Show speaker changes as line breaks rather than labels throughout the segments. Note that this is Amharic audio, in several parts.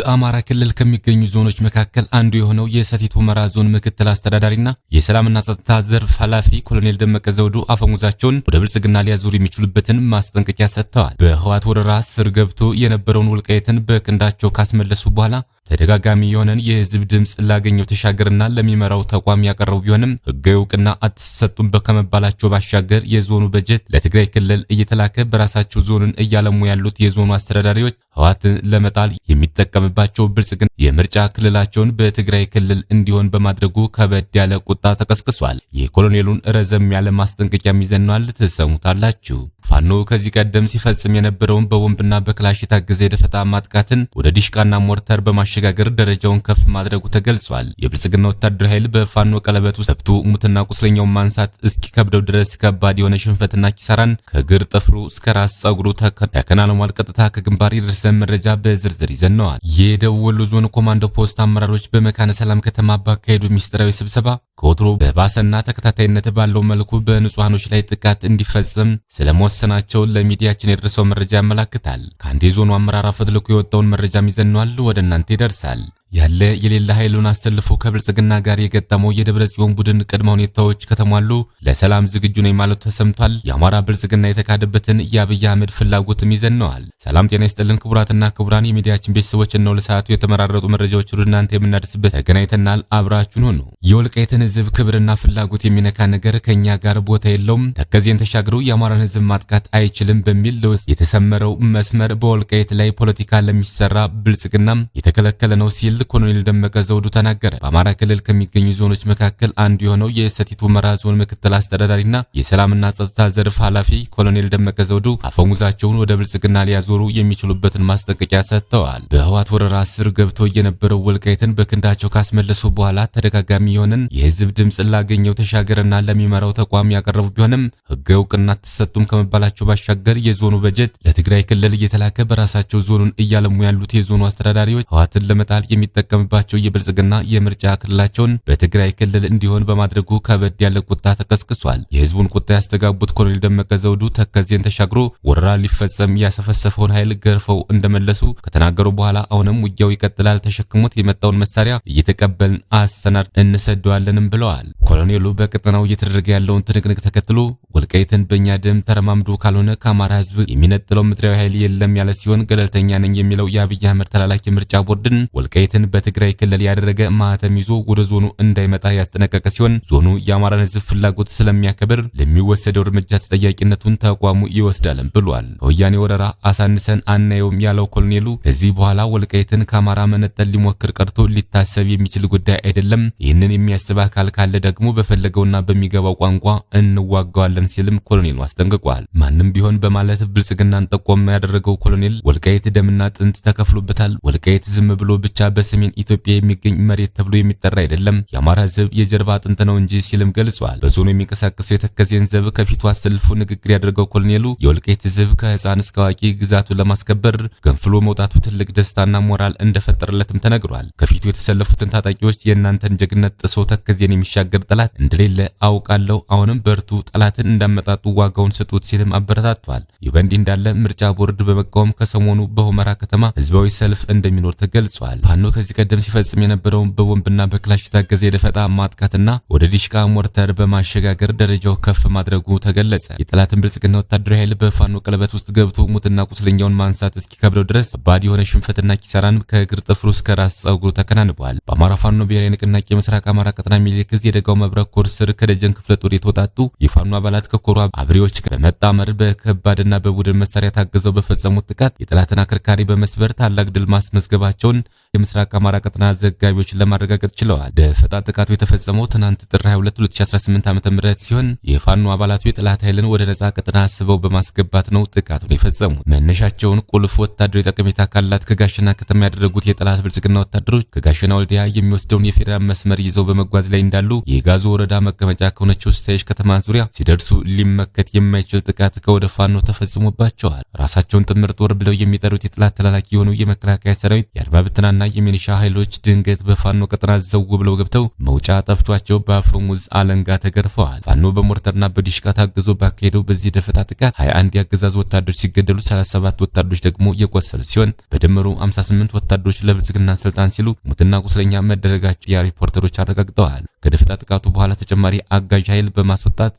በአማራ ክልል ከሚገኙ ዞኖች መካከል አንዱ የሆነው የሰቲት ሁመራ ዞን ምክትል አስተዳዳሪና የሰላምና ጸጥታ ዘርፍ ኃላፊ ኮሎኔል ደመቀ ዘውዱ አፈሙዛቸውን ወደ ብልጽግና ሊያዞሩ የሚችሉበትን ማስጠንቀቂያ ሰጥተዋል። በህወሓት ወረራ ስር ገብቶ የነበረውን ወልቃይትን በክንዳቸው ካስመለሱ በኋላ ተደጋጋሚ የሆነን የህዝብ ድምጽ ላገኘው ተሻገርና ለሚመራው ተቋም ያቀረቡ ቢሆንም ህጋዊ እውቅና አትሰጡም በከመባላቸው ባሻገር የዞኑ በጀት ለትግራይ ክልል እየተላከ በራሳቸው ዞንን እያለሙ ያሉት የዞኑ አስተዳዳሪዎች ህወሓትን ለመጣል የሚጠቀምባቸው ብልጽግና የምርጫ ክልላቸውን በትግራይ ክልል እንዲሆን በማድረጉ ከበድ ያለ ቁጣ ተቀስቅሷል። የኮሎኔሉን ረዘም ያለ ማስጠንቀቂያ ይዘናል፣ ተሰሙታላችሁ። ፋኖ ከዚህ ቀደም ሲፈጽም የነበረውን በቦምብና በክላሽ የታገዘ የደፈጣ ማጥቃትን ወደ ዲሽቃና ሞርተር በማሸጋገር ደረጃውን ከፍ ማድረጉ ተገልጿል። የብልጽግና ወታደራዊ ኃይል በፋኖ ቀለበት ውስጥ ሰብቶ ሙትና ቁስለኛውን ማንሳት እስኪከብደው ድረስ ከባድ የሆነ ሽንፈትና ኪሳራን ከግር ጥፍሩ እስከ ራስ ጸጉሩ ተከናንሟል። ቀጥታ ከግንባር የደረሰን መረጃ በዝርዝር ይዘነዋል። የደቡብ ወሎ ዞን ኮማንዶ ፖስት አመራሮች በመካነ ሰላም ከተማ ባካሄዱ ሚስጥራዊ ስብሰባ ከወትሮ በባሰና ተከታታይነት ባለው መልኩ በንጹሃኖች ላይ ጥቃት እንዲፈጸም ስለመወሰናቸው ለሚዲያችን የደረሰው መረጃ ያመላክታል። ከአንድ የዞኑ አመራር አፈትልኮ የወጣውን መረጃ ይዘነዋል፣ ወደ እናንተ ይደርሳል። ያለ የሌላ ኃይሉን አሰልፎ ከብልጽግና ጋር የገጠመው የደብረ ጽዮን ቡድን ቅድመ ሁኔታዎች ከተሟሉ ለሰላም ዝግጁ ነኝ ማለቱ ተሰምቷል። የአማራ ብልጽግና የተካደበትን የአብይ አህመድ ፍላጎትም ይዘነዋል። ሰላም ጤና ይስጥልን ክቡራትና ክቡራን የሚዲያችን ቤተሰቦች ነው። ለሰዓቱ የተመራረጡ መረጃዎች ወደ እናንተ የምናደርስበት ተገናኝተናል። አብራችሁን ሁኑ። የወልቃይትን ህዝብ ክብርና ፍላጎት የሚነካ ነገር ከኛ ጋር ቦታ የለውም፣ ተከዜን ተሻግሮ የአማራን ህዝብ ማጥቃት አይችልም በሚል የተሰመረው መስመር በወልቃይት ላይ ፖለቲካ ለሚሰራ ብልጽግና የተከለከለ ነው ሲል ኮሎኔል ደመቀ ዘውዱ ተናገረ። በአማራ ክልል ከሚገኙ ዞኖች መካከል አንዱ የሆነው የሰቲት ሁመራ ዞን ምክትል አስተዳዳሪና የሰላምና ጸጥታ ዘርፍ ኃላፊ ኮሎኔል ደመቀ ዘውዱ አፈሙዛቸውን ወደ ብልጽግና ሊያዞሩ የሚችሉበትን ማስጠንቀቂያ ሰጥተዋል። በህወሓት ወረራ ስር ገብቶ የነበረው ወልቃይትን በክንዳቸው ካስመለሱ በኋላ ተደጋጋሚ የሆነን የህዝብ ድምጽ ላገኘው ተሻገርና ለሚመራው ተቋም ያቀረቡ ቢሆንም ህጋዊ እውቅና አትሰጡም ከመባላቸው ባሻገር የዞኑ በጀት ለትግራይ ክልል እየተላከ በራሳቸው ዞኑን እያለሙ ያሉት የዞኑ አስተዳዳሪዎች ህወሓትን ለመጣል የሚጠቀምባቸው የብልጽግና የምርጫ ክልላቸውን በትግራይ ክልል እንዲሆን በማድረጉ ከበድ ያለ ቁጣ ተቀስቅሷል። የህዝቡን ቁጣ ያስተጋቡት ኮሎኔል ደመቀ ዘውዱ ተከዜን ተሻግሮ ወረራ ሊፈጸም ያሰፈሰፈውን ኃይል ገርፈው እንደመለሱ ከተናገሩ በኋላ አሁንም ውጊያው ይቀጥላል፣ ተሸክሞት የመጣውን መሳሪያ እየተቀበልን አሰናድ እንሰደዋለንም ብለዋል። ኮሎኔሉ በቀጠናው እየተደረገ ያለውን ትንቅንቅ ተከትሎ ወልቃይትን በእኛ ደም ተረማምዶ ካልሆነ ከአማራ ህዝብ የሚነጥለው ምድራዊ ኃይል የለም ያለ ሲሆን ገለልተኛ ነኝ የሚለው የአብይ አህመድ ተላላኪ ምርጫ ቦርድን ወልቃይትን በትግራይ ክልል ያደረገ ማህተም ይዞ ወደ ዞኑ እንዳይመጣ ያስጠነቀቀ ሲሆን ዞኑ የአማራን ህዝብ ፍላጎት ስለሚያከብር ለሚወሰደው እርምጃ ተጠያቂነቱን ተቋሙ ይወስዳልም ብሏል። ከወያኔ ወረራ አሳንሰን አናየውም ያለው ኮሎኔሉ ከዚህ በኋላ ወልቃይትን ከአማራ መነጠል ሊሞክር ቀርቶ ሊታሰብ የሚችል ጉዳይ አይደለም፣ ይህንን የሚያስብ አካል ካለ ደግሞ በፈለገውና በሚገባው ቋንቋ እንዋጋዋለን ሲልም ኮሎኔሉ አስጠንቅቋል። ማንም ቢሆን በማለት ብልጽግናን ጠቆም ያደረገው ኮሎኔል ወልቃይት ደምና ጥንት ተከፍሎበታል፣ ወልቃይት ዝም ብሎ ብቻ በሰሜን ኢትዮጵያ የሚገኝ መሬት ተብሎ የሚጠራ አይደለም፣ የአማራ ህዝብ የጀርባ አጥንት ነው እንጂ ሲልም ገልጿል። በዞኑ የሚንቀሳቀሰው የተከዜን ዘብ ከፊቱ አሰልፎ ንግግር ያደረገው ኮሎኔሉ የወልቃይት ህዝብ ከህፃን እስከ አዋቂ ግዛቱን ለማስከበር ገንፍሎ መውጣቱ ትልቅ ደስታና ሞራል እንደፈጠረለትም ተነግሯል። ከፊቱ የተሰለፉትን ታጣቂዎች የእናንተን ጀግነት ጥሶ ተከዜን የሚሻገር ጠላት እንደሌለ አውቃለሁ፣ አሁንም በርቱ፣ ጠላትን እንዳመጣጡ ዋጋውን ስጡት ሲልም አበረታቷል። ይህ በእንዲህ እንዳለ ምርጫ ቦርድ በመቃወም ከሰሞኑ በሁመራ ከተማ ህዝባዊ ሰልፍ እንደሚኖር ተገልጿል። ፋኖ ከዚህ ቀደም ሲፈጽም የነበረውን በቦምብና በክላሽ የታገዘ የደፈጣ ማጥቃትና ወደ ዲሽቃ ሞርተር በማሸጋገር ደረጃው ከፍ ማድረጉ ተገለጸ። የጠላትን ብልጽግና ወታደራዊ ኃይል በፋኖ ቀለበት ውስጥ ገብቶ ሙትና ቁስለኛውን ማንሳት እስኪከብደው ድረስ ከባድ የሆነ ሽንፈትና ኪሳራን ከእግር ጥፍሩ እስከ ራስ ጸጉሩ ተከናንቧል። በአማራ ፋኖ ብሔራዊ ንቅናቄ ምስራቅ አማራ ቀጠና ሚኒሊክ ዕዝ የደጋው መብረቅ ኮር ስር ከደጀን ክፍለ ጦር የተወጣጡ የፋኖ አባላት ከኮሩ አብሬዎች በመጣመር በከባድና በቡድን መሳሪያ ታገዘው በፈጸሙት ጥቃት የጠላትን አከርካሪ በመስበር ታላቅ ድል ማስመዝገባቸውን የምስራቅ አማራ ቀጠና ዘጋቢዎች ለማረጋገጥ ችለዋል። ደፈጣ ጥቃቱ የተፈጸመው ትናንት ጥር 22 2018 ዓ.ም ሲሆን የፋኖ አባላቱ የጠላት ኃይልን ወደ ነጻ ቀጠና አስበው በማስገባት ነው ጥቃቱን የፈጸሙት። መነሻቸውን ቁልፍ ወታደራዊ ጠቀሜታ ካላት ከጋሸና ከተማ ያደረጉት የጠላት ብልጽግና ወታደሮች ከጋሸና ወልዲያ የሚወስደውን የፌዴራል መስመር ይዘው በመጓዝ ላይ እንዳሉ የጋዞ ወረዳ መቀመጫ ከሆነችው ስታይሽ ከተማ ዙሪያ ሲደርሱ ሊመከት የማይችል ጥቃት ከወደ ፋኖ ተፈጽሞባቸዋል። ራሳቸውን ጥምር ጦር ብለው የሚጠሩት የጥላት ተላላኪ የሆኑ የመከላከያ ሰራዊት የአድማ ብተናና የሚኒሻ ኃይሎች ድንገት በፋኖ ቀጠና ዘው ብለው ገብተው መውጫ ጠፍቷቸው በአፈሙዝ አለንጋ ተገርፈዋል። ፋኖ በሞርተርና በዲሽቃ ታግዞ ባካሄደው በዚህ ደፈጣ ጥቃት 21 የአገዛዙ ወታደሮች ሲገደሉ 37 ወታደሮች ደግሞ የቆሰሉ ሲሆን በድምሩ 58 ወታደሮች ለብልጽግና ስልጣን ሲሉ ሙትና ቁስለኛ መደረጋቸው የሪፖርተሮች አረጋግጠዋል። ከደፈጣ ጥቃቱ በኋላ ተጨማሪ አጋዥ ኃይል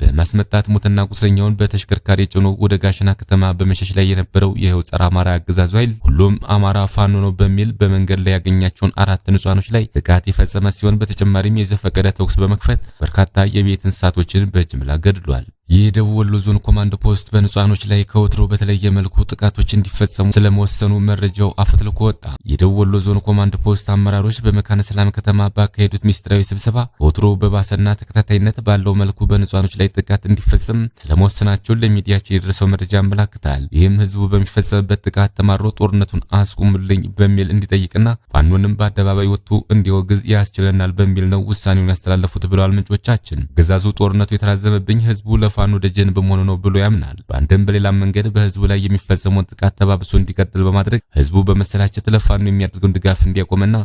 በማስመጣት ሙትና ቁስለኛውን በተሽከርካሪ ጭኖ ወደ ጋሸና ከተማ በመሸሽ ላይ የነበረው ይኸው ጸረ አማራ አገዛዙ ኃይል ሁሉም አማራ ፋኖ ነው በሚል በመንገድ ላይ ያገኛቸውን 4 ንጹሃኖች ላይ ጥቃት የፈጸመ ሲሆን በተጨማሪም የዘፈቀደ ተኩስ በመክፈት በርካታ የቤት እንስሳቶችን በጅምላ ገድሏል። የደቡብ ወሎ ዞን ኮማንድ ፖስት በንጹሃኖች ላይ ከወትሮ በተለየ መልኩ ጥቃቶች እንዲፈጸሙ ስለመወሰኑ መረጃው አፈትልኮ ወጣ። የደቡብ ወሎ ዞን ኮማንድ ፖስት አመራሮች በመካነ ሰላም ከተማ ባካሄዱት ሚስጥራዊ ስብሰባ ከወትሮ በባሰና ተከታታይነት ባለው መልኩ በንጹሃኖች ላይ ጥቃት እንዲፈጸም ስለመወሰናቸው ለሚዲያቸው የደረሰው መረጃ ያመለክታል። ይህም ህዝቡ በሚፈጸምበት ጥቃት ተማሮ ጦርነቱን አስቁምልኝ በሚል እንዲጠይቅና ፋኖንም በአደባባይ ወጥቶ እንዲወግዝ ያስችለናል በሚል ነው ውሳኔውን ያስተላለፉት ብለዋል ምንጮቻችን። ገዛዙ ጦርነቱ የተራዘመብኝ ህዝቡ ለፋኖ ደጀን በመሆኑ ነው ብሎ ያምናል። በአንድም በሌላም መንገድ በህዝቡ ላይ የሚፈጸመውን ጥቃት ተባብሶ እንዲቀጥል በማድረግ ህዝቡ በመሰላቸት ለፋኖ የሚያደርገውን ድጋፍ እንዲያቆምና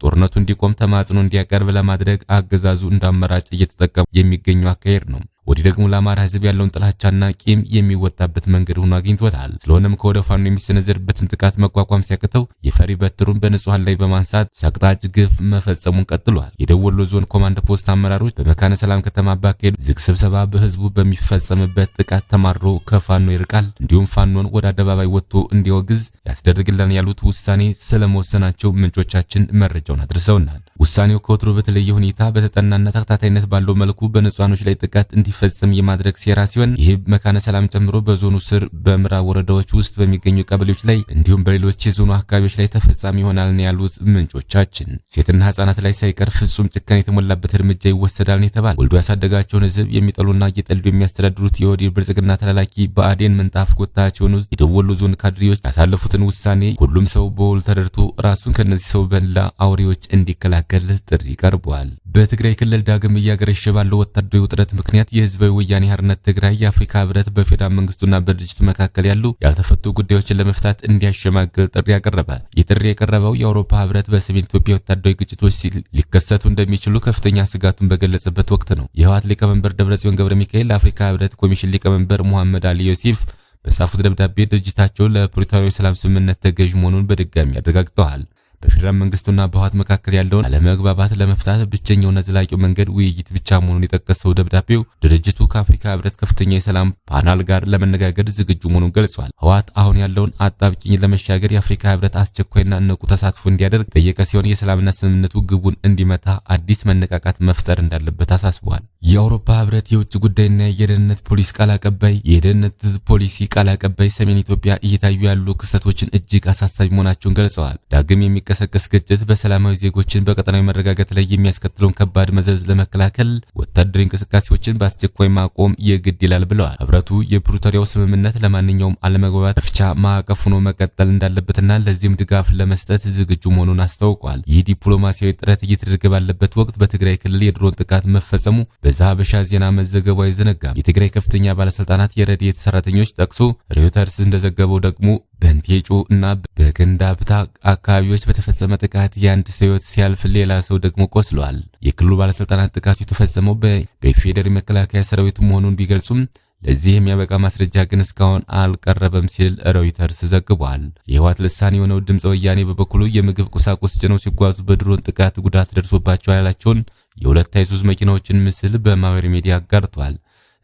ጦርነቱ እንዲቆም ተማጽኖ እንዲያቀርብ ለማድረግ አገዛዙ እንዳመራጭ እየተጠቀሙ የሚገኘው አካሄድ ነው። ወዲህ ደግሞ ለአማራ ህዝብ ያለውን ጥላቻና ቂም የሚወጣበት መንገድ ሆኖ አግኝቶታል። ስለሆነም ከወደ ፋኖ የሚሰነዘርበትን ጥቃት መቋቋም ሲያቅተው የፈሪ በትሩን በንጹሃን ላይ በማንሳት ሰቅጣጭ ግፍ መፈጸሙን ቀጥሏል። የደቡብ ወሎ ዞን ኮማንድ ፖስት አመራሮች በመካነ ሰላም ከተማ ባካሄዱ ዝግ ስብሰባ በህዝቡ በሚፈጸምበት ጥቃት ተማሮ ከፋኖ ይርቃል፣ እንዲሁም ፋኖን ወደ አደባባይ ወጥቶ እንዲወግዝ ያስደርግልን ያሉት ውሳኔ ስለመወሰናቸው ምንጮቻችን መረጃውን አድርሰውናል። ውሳኔው ከወትሮ በተለየ ሁኔታ በተጠናና ተከታታይነት ባለው መልኩ በንጹሃኖች ላይ ጥቃት እንዲፈጸም የማድረግ ሴራ ሲሆን ይህ መካነ ሰላም ጨምሮ በዞኑ ስር በምዕራብ ወረዳዎች ውስጥ በሚገኙ ቀበሌዎች ላይ እንዲሁም በሌሎች የዞኑ አካባቢዎች ላይ ተፈጻሚ ይሆናል ነው ያሉት ምንጮቻችን። ሴትና ህጻናት ላይ ሳይቀር ፍጹም ጭካኔ የተሞላበት እርምጃ ይወሰዳል ነው የተባለው። ወልዶ ያሳደጋቸውን ህዝብ የሚጠሉና እየጠሉ የሚያስተዳድሩት የኦህዴድ ብልጽግና ተላላኪ ብአዴን ምንጣፍ ጎታች የሆኑ የደቡብ ወሎ ዞን ካድሬዎች ያሳለፉትን ውሳኔ ሁሉም ሰው በውል ተደርቶ ራሱን ከነዚህ ሰው በላ አውሬዎች እንዲከላከል ጥሪ ቀርቧል። በትግራይ ክልል ዳግም እያገረሸ ባለው ወታደራዊ ውጥረት ምክንያት የህዝባዊ ወያኔ ሓርነት ትግራይ የአፍሪካ ህብረት በፌዴራል መንግስቱና በድርጅቱ መካከል ያሉ ያልተፈቱ ጉዳዮችን ለመፍታት እንዲያሸማግል ጥሪ ያቀረበ። ይህ ጥሪ የቀረበው የአውሮፓ ህብረት በሰሜን ኢትዮጵያ ወታደራዊ ግጭቶች ሊከሰቱ እንደሚችሉ ከፍተኛ ስጋቱን በገለጸበት ወቅት ነው። የህወሓት ሊቀመንበር ደብረጽዮን ገብረ ሚካኤል ለአፍሪካ ህብረት ኮሚሽን ሊቀመንበር ሙሐመድ አሊ ዮሴፍ በጻፉት ደብዳቤ ድርጅታቸው ለፕሪቶሪያው ሰላም ስምምነት ተገዥ መሆኑን በድጋሚ አረጋግጠዋል። በፌዴራል መንግስቱና በህወሓት መካከል ያለውን አለመግባባት ለመፍታት ብቸኛውና ዘላቂው መንገድ ውይይት ብቻ መሆኑን የጠቀሰው ደብዳቤው ድርጅቱ ከአፍሪካ ህብረት ከፍተኛ የሰላም ፓናል ጋር ለመነጋገር ዝግጁ መሆኑን ገልጿል። ህወሓት አሁን ያለውን አጣብቂኝ ለመሻገር የአፍሪካ ህብረት አስቸኳይና ንቁ ተሳትፎ እንዲያደርግ ጠየቀ ሲሆን የሰላምና ስምምነቱ ግቡን እንዲመታ አዲስ መነቃቃት መፍጠር እንዳለበት አሳስቧል። የአውሮፓ ህብረት የውጭ ጉዳይና የደህንነት ፖሊሲ ቃል አቀባይ የደህንነት ፖሊሲ ቃል አቀባይ ሰሜን ኢትዮጵያ እየታዩ ያሉ ክስተቶችን እጅግ አሳሳቢ መሆናቸውን ገልጸዋል። ዳግም የሚቀሰቀስ ግጭት በሰላማዊ ዜጎችን በቀጠናዊ መረጋጋት ላይ የሚያስከትለውን ከባድ መዘዝ ለመከላከል ወታደራዊ እንቅስቃሴዎችን በአስቸኳይ ማቆም የግድ ይላል ብለዋል። ህብረቱ የፕሪቶሪያው ስምምነት ለማንኛውም አለመግባባት መፍቻ ማዕቀፍ ሆኖ መቀጠል እንዳለበትና ለዚህም ድጋፍ ለመስጠት ዝግጁ መሆኑን አስታውቋል። ይህ ዲፕሎማሲያዊ ጥረት እየተደረገ ባለበት ወቅት በትግራይ ክልል የድሮን ጥቃት መፈጸሙ በዛሀበሻ ዜና መዘገቡ አይዘነጋም። የትግራይ ከፍተኛ ባለስልጣናት የረድኤት ሰራተኞች ጠቅሶ ሮይተርስ እንደዘገበው ደግሞ በንቴጮ እና በገንዳብታ አካባቢዎች በተፈጸመ ጥቃት የአንድ ሰው ህይወት ሲያልፍ ሌላ ሰው ደግሞ ቆስሏል። የክልሉ ባለስልጣናት ጥቃቱ የተፈጸመው በፌዴራል መከላከያ ሰራዊት መሆኑን ቢገልጹም ለዚህ የሚያበቃ ማስረጃ ግን እስካሁን አልቀረበም ሲል ሮይተርስ ዘግቧል። የህወሓት ልሳን የሆነው ድምፀ ወያኔ በበኩሉ የምግብ ቁሳቁስ ጭነው ሲጓዙ በድሮን ጥቃት ጉዳት ደርሶባቸዋል ያላቸውን የሁለት አይሱዝ መኪናዎችን ምስል በማህበራዊ ሚዲያ አጋርቷል።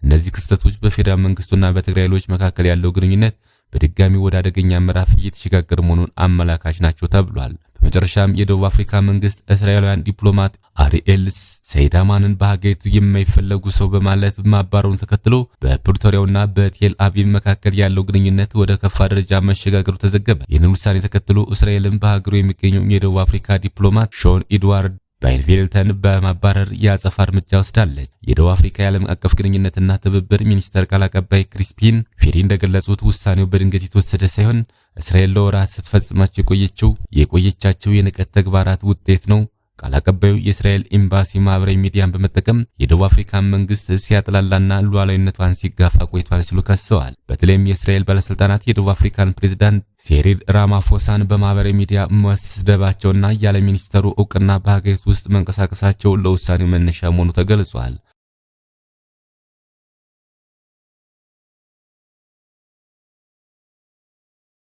እነዚህ ክስተቶች በፌዴራል መንግስቱና በትግራይ ኃይሎች መካከል ያለው ግንኙነት በድጋሚ ወደ አደገኛ ምዕራፍ እየተሸጋገረ መሆኑን አመላካች ናቸው ተብሏል። በመጨረሻም የደቡብ አፍሪካ መንግስት እስራኤላውያን ዲፕሎማት አሪኤል ሰይዳማንን በሀገሪቱ የማይፈለጉ ሰው በማለት ማባረሩን ተከትሎ በፕሪቶሪያውና በቴል አቪቭ መካከል ያለው ግንኙነት ወደ ከፋ ደረጃ መሸጋገሩ ተዘገበ። ይህንን ውሳኔ ተከትሎ እስራኤልን በሀገሩ የሚገኘው የደቡብ አፍሪካ ዲፕሎማት ሾን ኤድዋርድ ባይንቬልተን በማባረር የአጸፋ እርምጃ ወስዳለች። የደቡብ አፍሪካ የዓለም አቀፍ ግንኙነትና ትብብር ሚኒስተር ቃል አቀባይ ክሪስፒን ፌሪ እንደገለጹት ውሳኔው በድንገት የተወሰደ ሳይሆን እስራኤል ለወራት ስትፈጽማቸው የቆየቻቸው የንቀት ተግባራት ውጤት ነው። ቃል አቀባዩ የእስራኤል ኤምባሲ ማህበራዊ ሚዲያን በመጠቀም የደቡብ አፍሪካን መንግስት ሲያጥላላና ሉዓላዊነቷን ሲጋፋ ቆይቷል ሲሉ ከሰዋል። በተለይም የእስራኤል ባለስልጣናት የደቡብ አፍሪካን ፕሬዝዳንት ሲሪል ራማፎሳን በማህበራዊ ሚዲያ መስደባቸውና ያለ ሚኒስተሩ እውቅና በሀገሪቱ ውስጥ መንቀሳቀሳቸው ለውሳኔው መነሻ መሆኑ ተገልጿል።